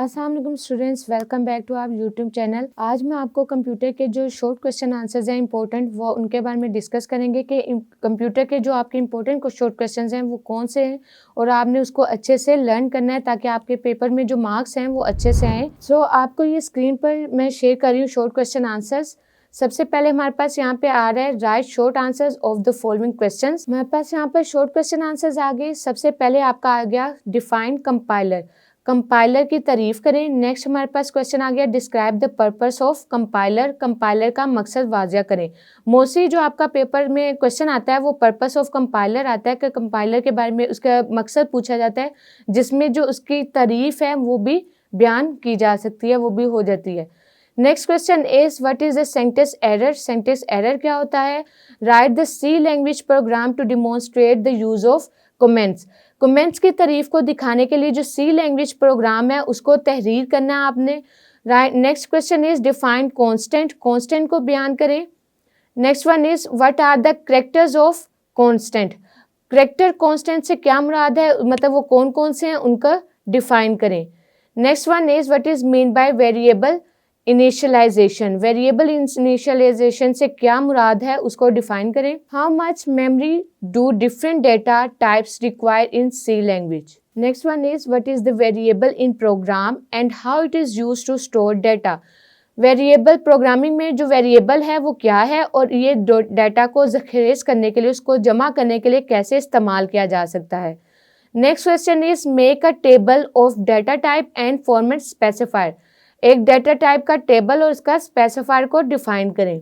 अस्सलाम वालेकुम students, welcome back to our YouTube channel. आज मैं आपको कंप्यूटर के जो शॉर्ट क्वेश्चन आंसर्स हैं इंपॉर्टेंट, वो उनके बारे में डिस्कस करेंगे कि कंप्यूटर के जो आपके इंपॉर्टेंट शॉर्ट क्वेश्चन हैं वो कौन से हैं और आपने उसको अच्छे से लर्न करना है ताकि आपके पेपर में जो मार्क्स हैं वो अच्छे से आएँ। सो आपको ये स्क्रीन पर मैं शेयर कर रही हूँ शॉर्ट क्वेश्चन आंसर्स। सबसे पहले हमारे पास यहाँ पे आ रहा है right short answers of the following questions. हमारे पास यहाँ पर शॉर्ट क्वेश्चन आंसर्स आ गए। सबसे पहले आपका आ गया डिफाइन कंपाइलर, कंपाइलर की तारीफ करें। नेक्स्ट हमारे पास क्वेश्चन आ गया describe the purpose of compiler, compiler का मकसद वाज़िया करें। मोस्टली जो आपका पेपर में क्वेश्चन आता है वो पर्पस ऑफ कंपाइलर आता है कि कंपाइलर के बारे में उसका मकसद पूछा जाता है, जिसमें जो उसकी तारीफ है वो भी बयान की जा सकती है, वो भी हो जाती है। Next question is what is the syntax error, syntax error क्या होता है। Write the C language program to demonstrate the use of comments, comments की तारीफ को दिखाने के लिए जो सी लैंग्वेज प्रोग्राम है उसको तहरीर करना है आपने। Right. Next question is define constant, constant को बयान करें। Next one is what are the characters of constant, character constant से क्या मुराद है, मतलब वो कौन कौन से हैं उनका डिफाइन करें। Next one is what is mean by variable initialization, variable initialization से क्या मुराद है उसको डिफाइन करें। How much memory do different data types require in C language. Next one is what is the variable in program and how it is used to store data. Variable programming में जो variable है वो क्या है और ये data को ज़ख़ीर करने के लिए, उसको जमा करने के लिए कैसे इस्तेमाल किया जा सकता है। Next question is make a table of data type and format specifier, एक डाटा टाइप का टेबल और उसका स्पेसिफायर को डिफाइन करें।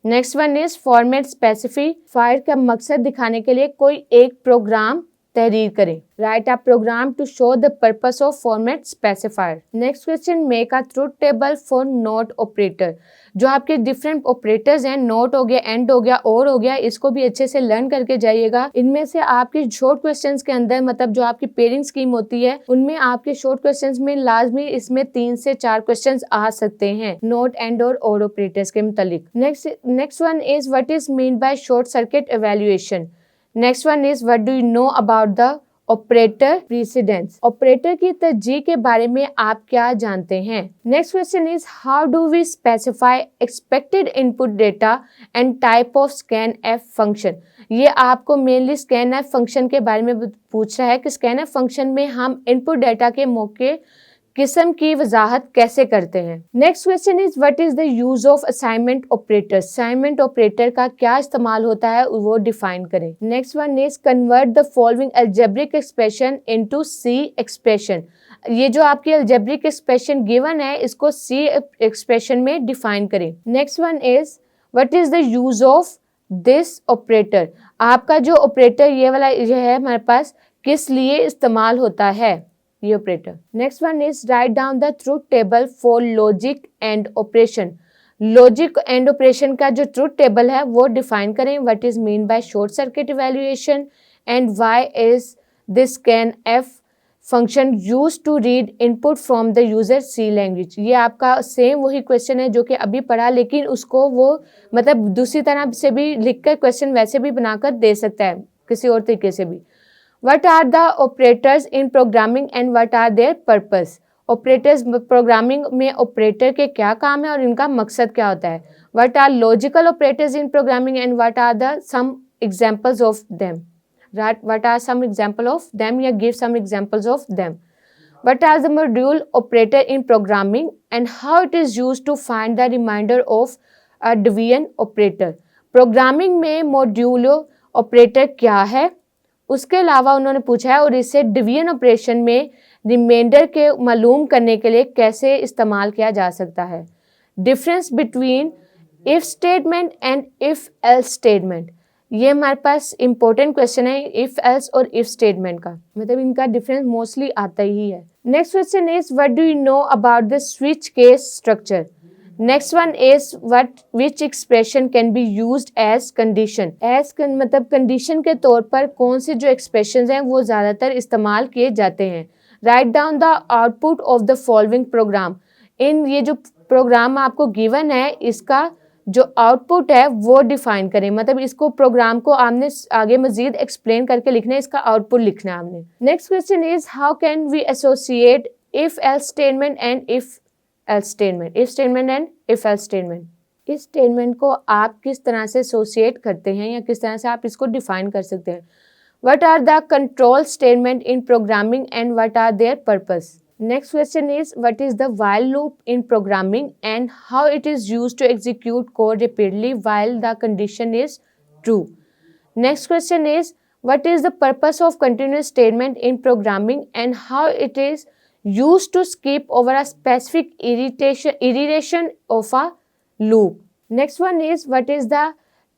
Next one is format specifier का मकसद दिखाने के लिए कोई एक प्रोग्राम तहरीर करें। Write a program to show the purpose of format specifier. Next question make a truth table for not operator, जो आपके डिफरेंट ऑपरेटर्स हैं, नोट हो गया, एंड हो गया, और हो गया, इसको भी अच्छे से लर्न करके जाइएगा। इनमें से आपके शॉर्ट क्वेश्चंस के अंदर, मतलब जो आपकी पेयरिंग स्कीम होती है उनमें आपके शॉर्ट क्वेश्चंस में लाजमी इसमें 3 से 4 क्वेश्चंस आ सकते हैं नोट, एंड और ऑपरेटर्स के मुतालिक। Next one is what is mean by short circuit evaluation. Next one is what do you know about the operator precedence, operator की तरजीह के बारे में आप क्या जानते हैं। Next question is how do we specify expected input data and type of scan F function. ये आपको मेनली स्कैन एफ फंक्शन के बारे में पूछ रहा है कि स्कैन एफ फंक्शन में हम इनपुट डेटा के मौके किस्म की वजाहत कैसे करते हैं। Next question is what is the use of assignment operator, assignment operator का क्या इस्तेमाल होता है वो डिफाइन करें। Next one is convert the following algebraic expression into C expression, ये जो आपकी अलजेब्रिक एक्सप्रेशन गिवन है इसको सी एक्सप्रेशन में डिफाइन करें। Next one is what is the use of this operator, आपका जो ऑपरेटर ये वाला ये है हमारे पास किस लिए इस्तेमाल होता है ये operator. Next one is write down the truth table for logic and operation, logic and operation का जो ट्रूथ टेबल है वो डिफाइन करें। What is mean by short circuit evaluation and why is this scan F function use to read input from the user C language. ये आपका same वही question है जो कि अभी पढ़ा, लेकिन उसको वो मतलब दूसरी तरह से भी लिखकर क्वेश्चन वैसे भी बनाकर दे सकता है किसी और तरीके से भी। What are the operators in programming and what are their purpose? Operators programming में ऑपरेटर के क्या काम है और इनका मकसद क्या होता है। What are logical operators in programming and what are the some examples of them? Right? What are some example of them? या give some examples of them. What are the module operator in programming and how it is used to find the remainder of a division operator? Programming में modulo operator क्या है, उसके अलावा उन्होंने पूछा है और इसे डिवीजन ऑपरेशन में रिमाइंडर के मालूम करने के लिए कैसे इस्तेमाल किया जा सकता है। Difference between if statement and if else statement, ये हमारे पास इंपॉर्टेंट क्वेश्चन है इफ एल्स और इफ स्टेटमेंट का, मतलब इनका डिफरेंस मोस्टली आता ही है। Next question is what do you know about the switch case structure. Next one is what which expression can be used as condition, मतलब condition के तौर पर कौन से जो एक्सप्रेशन हैं वो ज़्यादातर इस्तेमाल किए जाते हैं। Right down the output of the following program, इन ये जो प्रोग्राम आपको गिवन है इसका जो आउटपुट है वो डिफाइन करें, मतलब इसको प्रोग्राम को आपने आगे मजीद एक्सप्लेन करके लिखना है, इसका आउटपुट लिखना है आपने। Next question is how can we associate if else statement and if else statement, if statement and if else statement. इस स्टेटमेंट को आप किस तरह से एसोसिएट करते हैं या किस तरह से आप इसको डिफाइन कर सकते हैं। What are the control statement in programming and what are their purpose? Next question is, what is the while loop in programming and how it is used to execute code repeatedly while the condition is true? Next question is, what is the purpose of continuous statement in programming and how it is used to skip over a specific iteration of a loop? Next one is, what is the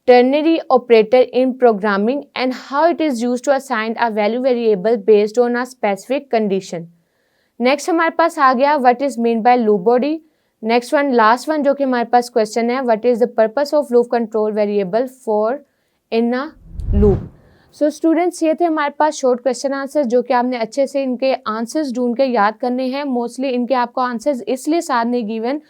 ternary operator in programming and how it is used to assign a value variable based on a specific condition. Next हमारे पास आ गया what is mean by loop body. Next one, last one जो कि हमारे पास question है, what is the purpose of loop control variable for in a loop. So students, ये थे हमारे पास short question answer जो कि आपने अच्छे से इनके आंसर्स ढूंढ के याद करने हैं। मोस्टली इनके आपको आंसर्स इसलिए साथ नहीं गिवन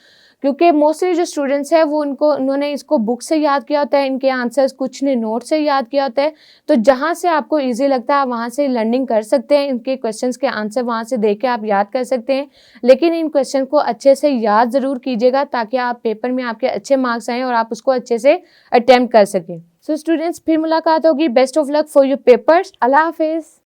क्योंकि मोस्टली जो स्टूडेंट्स हैं वो उन्होंने इसको बुक से याद किया होता है, इनके आंसर्स कुछ ने नोट से याद किया होता है। तो जहाँ से आपको इजी लगता है आप वहाँ से लर्निंग कर सकते हैं, इनके क्वेश्चंस के आंसर वहाँ से देख के आप याद कर सकते हैं। लेकिन इन क्वेश्चन को अच्छे से याद ज़रूर कीजिएगा ताकि आप पेपर में आपके अच्छे मार्क्स आएँ और आप उसको अच्छे से अटैम्प्ट कर सकें। सो स्टूडेंट्स, फिर मुलाकात होगी। Best of luck for your papers. अल्लाह हाफिज़।